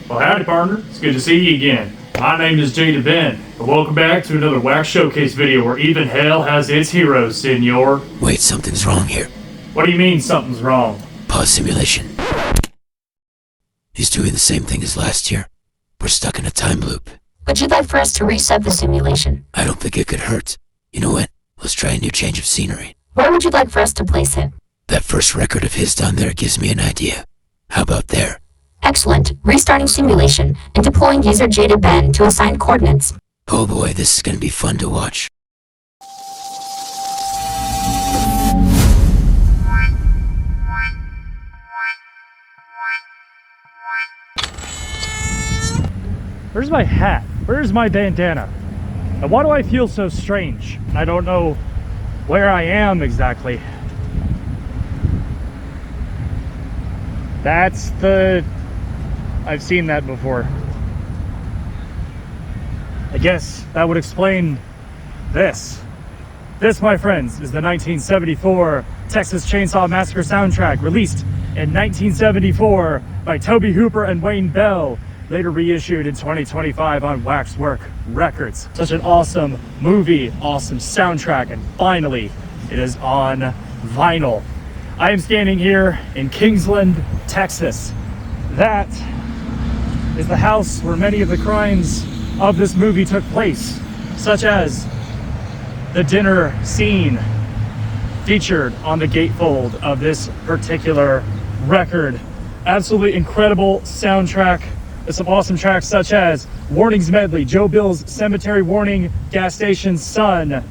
Well, howdy, partner. It's good to see you again. My name is Jada Ben, and welcome back to another Wax Showcase video where even hell has its heroes, senor. Wait, something's wrong here. What do you mean something's wrong? Pause simulation. He's doing the same thing as last year. We're stuck in a time loop. Would you like for us to reset the simulation? I don't think it could hurt. You know what? Let's try a new change of scenery. Where would you like for us to place it? That first record of his down there gives me an idea. How about there? Excellent. Restarting simulation and deploying user Jada Ben to assigned coordinates. Oh boy, this is gonna be fun to watch. Where's my hat? Where's my bandana? And why do I feel so strange? I don't know where I am exactly. That's the... I've seen that before. I guess that would explain this. This, my friends, is the 1974 Texas Chainsaw Massacre soundtrack, released in 1974 by Tobe Hooper and Wayne Bell, later reissued in 2025 on Waxwork Records. Such an awesome movie, awesome soundtrack, and finally, it is on vinyl. I am standing here in Kingsland, Texas. That is the house where many of the crimes of this movie took place, such as the dinner scene featured on the gatefold of this particular record. Absolutely incredible soundtrack. There's some awesome tracks such as Warnings Medley, Joe Bill's Cemetery Warning, Gas Station Sun,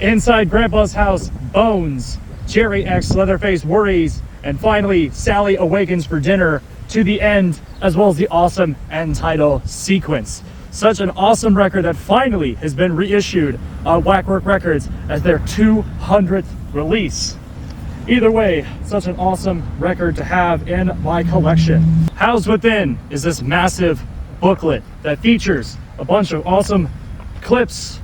Inside Grandpa's House, Bones, Jerry X, Leatherface Worries, and finally Sally Awakens for Dinner to the end, as well as the awesome end title sequence. Such an awesome record that finally has been reissued on Waxwork Records as their 200th release. Either way, such an awesome record to have in my collection. Housed within is this massive booklet that features a bunch of awesome clips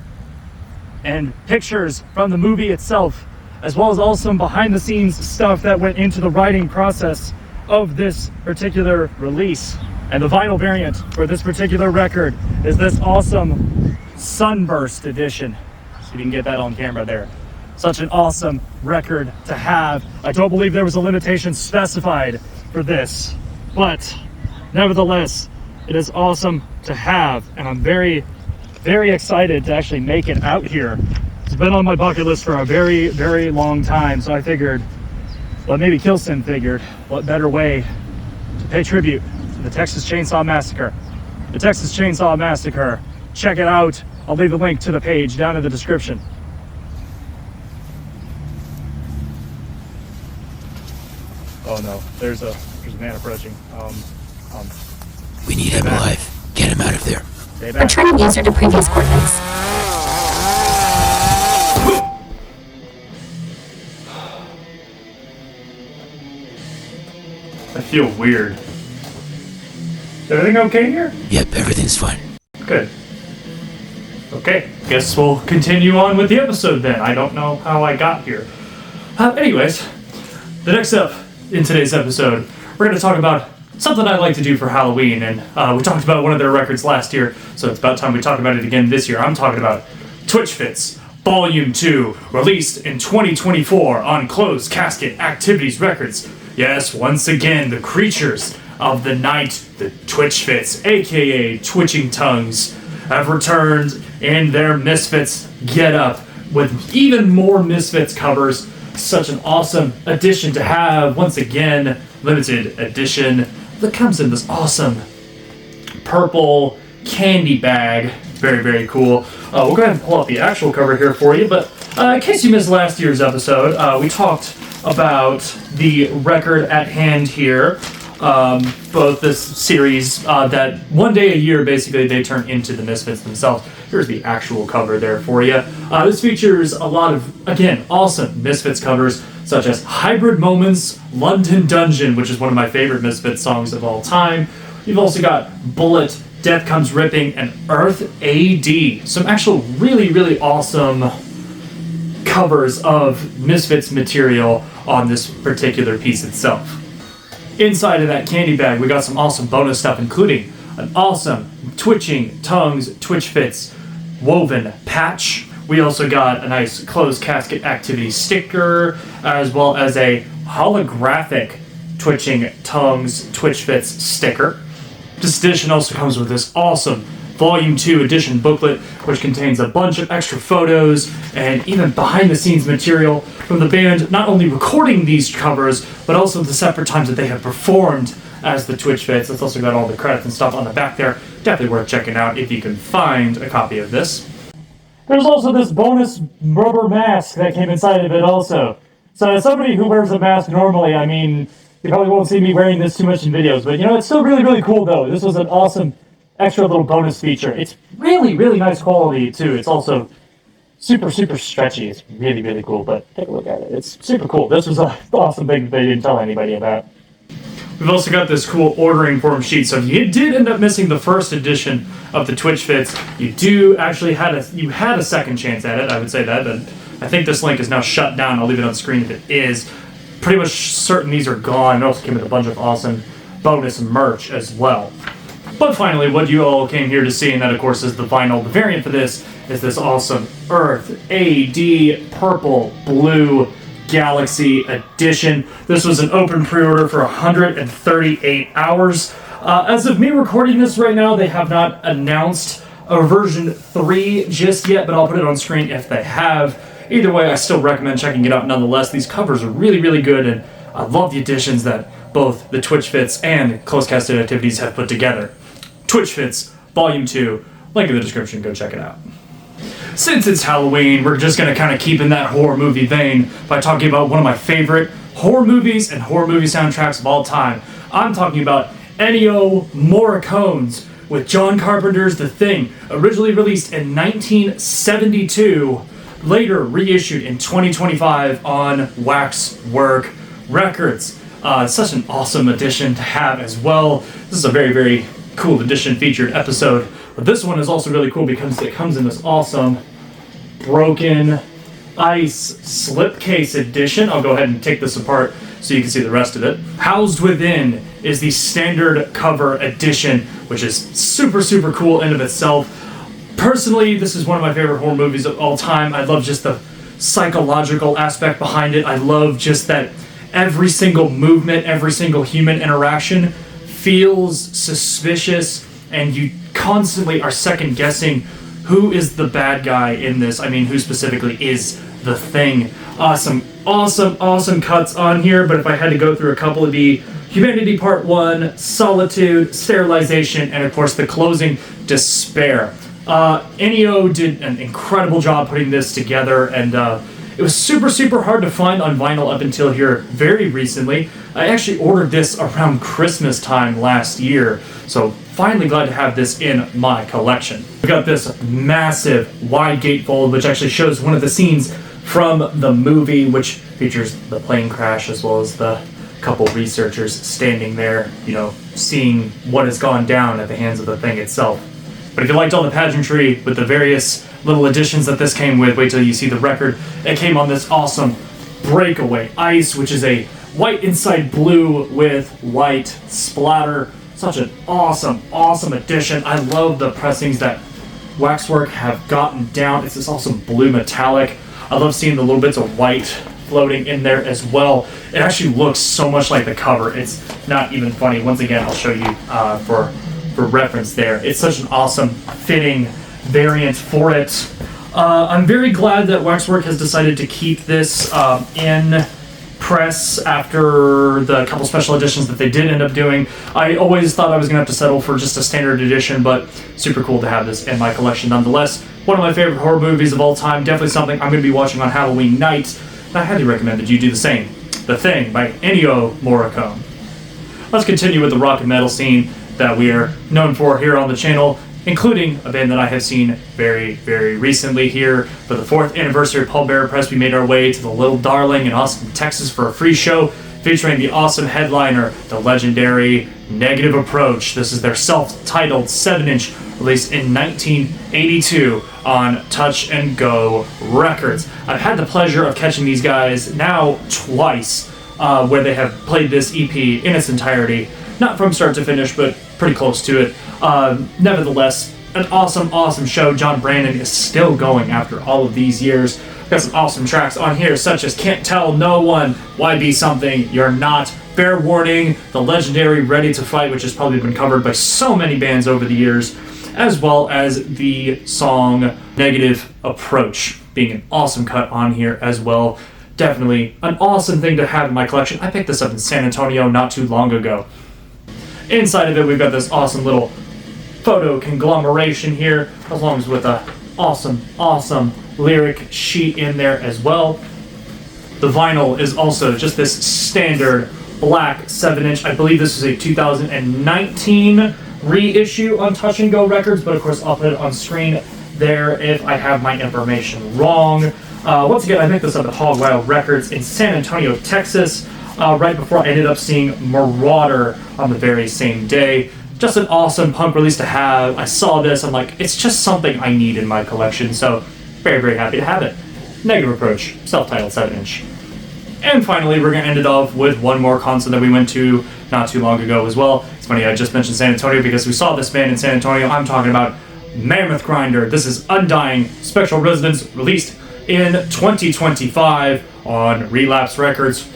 and pictures from the movie itself, as well as awesome behind the scenes stuff that went into the writing process of this particular release. And the vinyl variant for this particular record is this awesome Sunburst edition. So you can get that on camera there. Such an awesome record to have. I don't believe there was a limitation specified for this, but nevertheless, it is awesome to have. And I'm very, very excited to actually make it out here. It's been on my bucket list for a very, very long time. So I figured, well, maybe Kilson figured, what better way to pay tribute to the Texas Chainsaw Massacre. The Texas Chainsaw Massacre. Check it out. I'll leave the link to the page down in the description. Oh no, there's a man approaching. We need him alive. Get him out of there. Stay back. Returning user to previous coordinates. I feel weird. Is everything okay here? Yep, everything's fine. Good. Okay, guess we'll continue on with the episode then. I don't know how I got here. Anyways, the next up in today's episode, we're going to talk about something I like to do for Halloween, and we talked about one of their records last year, so it's about time we talk about it again this year. I'm talking about Twitch Fits Volume 2, released in 2024 on Closed Casket Activities Records. Yes, once again, the creatures of the night, the Twitch Fits, aka Twitching Tongues, have returned in their Misfits get-up with even more Misfits covers. Such an awesome addition to have. Once again, limited edition that comes in this awesome purple candy bag. Very, very cool. We'll go ahead and pull up the actual cover here for you, but in case you missed last year's episode, we talked about the record at hand here. Both this series that one day a year, basically, they turn into the Misfits themselves. Here's the actual cover there for you. This features a lot of, again, awesome Misfits covers, such as Hybrid Moments, London Dungeon, which is one of my favorite Misfits songs of all time. You've also got Bullet, Death Comes Ripping, and Earth AD. Some actual really, really awesome covers of Misfits material on this particular piece itself. Inside of that candy bag, we got some awesome bonus stuff, including an awesome twitching tongues Twitch Fits woven patch. We also got a nice closed casket activity sticker, as well as a holographic twitching tongues Twitch Fits sticker. This edition also comes with this awesome Volume 2 edition booklet, which contains a bunch of extra photos and even behind-the-scenes material from the band, not only recording these covers, but also the separate times that they have performed as the Twitch Fits. It's also got all the credits and stuff on the back there. Definitely worth checking out if you can find a copy of this. There's also this bonus rubber mask that came inside of it also. So as somebody who wears a mask normally, I mean, you probably won't see me wearing this too much in videos, but you know, it's still really, really cool though. This was an awesome extra little bonus feature. It's really, really nice quality too. It's also super, super stretchy. It's really, really cool, but take a look at it. It's super cool. This was an awesome thing that they didn't tell anybody about. We've also got this cool ordering form sheet. So if you did end up missing the first edition of the Twitch Fits, you do actually had a second chance at it. I would say that, but I think this link is now shut down. I'll leave it on screen if it is. Pretty much certain these are gone. It also came with a bunch of awesome bonus merch as well. But finally, what you all came here to see, and that of course is the vinyl. The variant for this is this awesome Earth AD Purple Blue Galaxy Edition. This was an open pre-order for 138 hours. As of me recording this right now, they have not announced a version 3 just yet, but I'll put it on screen if they have. Either way, I still recommend checking it out nonetheless. These covers are really, really good, and I love the additions that both the Twitch Fits and Closed Casted Activities have put together. Twitch Fits, Volume 2, link in the description, go check it out. Since it's Halloween, we're just going to kind of keep in that horror movie vein by talking about one of my favorite horror movies and horror movie soundtracks of all time. I'm talking about Ennio Morricone's with John Carpenter's The Thing, originally released in 1972, later reissued in 2025 on Waxwork Records. Such an awesome edition to have as well. This is a very, very cool edition featured episode. But this one is also really cool because it comes in this awesome broken ice slipcase edition. I'll go ahead and take this apart so you can see the rest of it. Housed within is the standard cover edition, which is super, super cool in of itself. Personally, this is one of my favorite horror movies of all time. I love just the psychological aspect behind it. I love just that every single movement, every single human interaction feels suspicious, and you constantly are second guessing who is the bad guy in this. I mean, who specifically is the Thing. Awesome, awesome, awesome cuts on here, but if I had to go through a couple of the Humanity Part 1, Solitude, Sterilization, and of course the closing, Despair. Ennio did an incredible job putting this together, and it was super, super hard to find on vinyl up until here very recently. I actually ordered this around Christmas time last year, so finally glad to have this in my collection. We got this massive wide gatefold, which actually shows one of the scenes from the movie, which features the plane crash as well as the couple researchers standing there, you know, seeing what has gone down at the hands of the Thing itself. But if you liked all the pageantry with the various little additions that this came with, wait till you see the record. It came on this awesome breakaway ice, which is a white inside blue with white splatter. Such an awesome, awesome addition. I love the pressings that Waxwork have gotten down. It's this awesome blue metallic. I love seeing the little bits of white floating in there as well. It actually looks so much like the cover. It's not even funny. Once again, I'll show you for reference there. It's such an awesome fitting variant for it. I'm very glad that Waxwork has decided to keep this in press after the couple special editions that they did end up doing. I always thought I was going to have to settle for just a standard edition, but super cool to have this in my collection nonetheless. One of my favorite horror movies of all time, definitely something I'm going to be watching on Halloween night, and I highly recommend that you do the same. The Thing by Ennio Morricone. Let's continue with the rock and metal scene that we are known for here on the channel, including a band that I have seen very, very recently here. For the 4th anniversary of Paul Bearer Press, we made our way to the Little Darling in Austin, Texas for a free show featuring the awesome headliner, the legendary Negative Approach. This is their self-titled 7-inch released in 1982 on Touch and Go Records. I've had the pleasure of catching these guys now twice, where they have played this EP in its entirety, not from start to finish, but pretty close to it. Nevertheless, an awesome show. John Brandon is still going after all of these years. Got some awesome tracks on here, such as Can't Tell No One, Why Be Something, You're Not, Fair Warning, the legendary Ready to Fight, which has probably been covered by so many bands over the years, as well as the song Negative Approach, being an awesome cut on here as well. Definitely an awesome thing to have in my collection. I picked this up in San Antonio not too long ago. Inside of it, we've got this awesome little photo conglomeration here, along with a awesome lyric sheet in there as well. The vinyl is also just this standard black 7-inch. I believe this is a 2019 reissue on Touch and Go Records, but of course I'll put it on screen there if I have my information wrong. Once again, I picked this up at Hog Wild Records in San Antonio, Texas, right before I ended up seeing Marauder on the very same day. Just an awesome punk release to have. I saw this, I'm like, it's just something I need in my collection, so very happy to have it. Negative Approach, self-titled 7-inch. And finally, we're going to end it off with one more concert that we went to not too long ago as well. It's funny, I just mentioned San Antonio because we saw this band in San Antonio. I'm talking about Mammoth Grinder. This is Undying Spectral Resonance, released in 2025 on Relapse Records.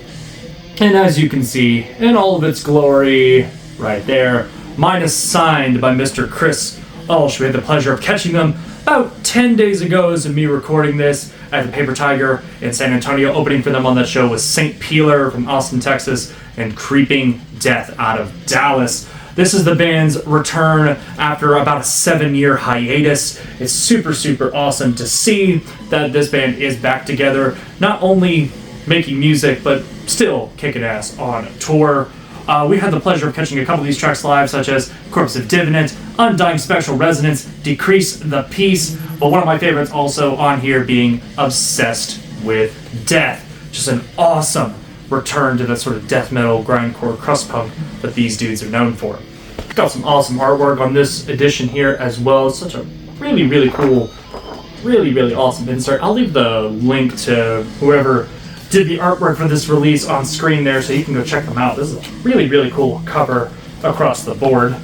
And as you can see, in all of its glory, right there, mine is signed by Mr. Chris Ulsh. We had the pleasure of catching them about 10 days ago as me recording this at the Paper Tiger in San Antonio. Opening for them on that show was St. Peeler from Austin, Texas, and Creeping Death out of Dallas. This is the band's return after about a 7-year hiatus. It's super awesome to see that this band is back together, not only making music, but still kicking ass on tour. We had the pleasure of catching a couple of these tracks live, such as Corpse of Divinant, Undying Spectral Resonance, Decrease the Peace, but one of my favorites also on here being Obsessed with Death. Just an awesome return to that sort of death metal, grindcore, crust punk that these dudes are known for. Got some awesome artwork on this edition here as well. It's such a really cool, really awesome insert. I'll leave the link to whoever did the artwork for this release on screen there, so you can go check them out. This is a really cool cover across the board.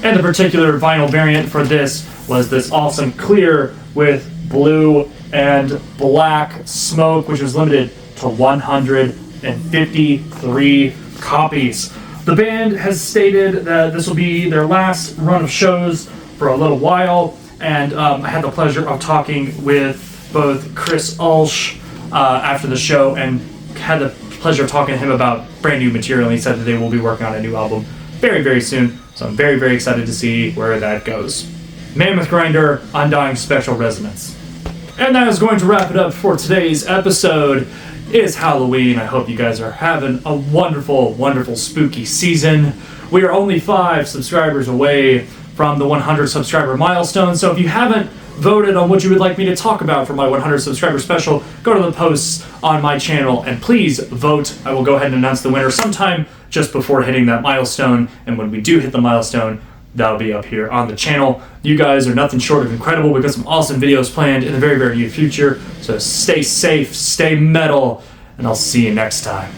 And the particular vinyl variant for this was this awesome clear with blue and black smoke, which was limited to 153 copies. The band has stated that this will be their last run of shows for a little while, and I had the pleasure of talking with both Chris Ulsh after the show, and had the pleasure of talking to him about brand new material, and he said that they will be working on a new album very soon, so I'm very excited to see where that goes. Mammoth Grinder, Undying Spectral Resonance. And that is going to wrap it up for today's episode. It is Halloween. I hope you guys are having a wonderful spooky season. We are only 5 subscribers away from the 100 subscriber milestone, so if you haven't voted on what you would like me to talk about for my 100 subscriber special, go to the posts on my channel and please vote. I will go ahead and announce the winner sometime just before hitting that milestone, and when we do hit the milestone, that'll be up here on the channel. You guys are nothing short of incredible. We've got some awesome videos planned in the very near future, so stay safe, stay metal, and I'll see you next time.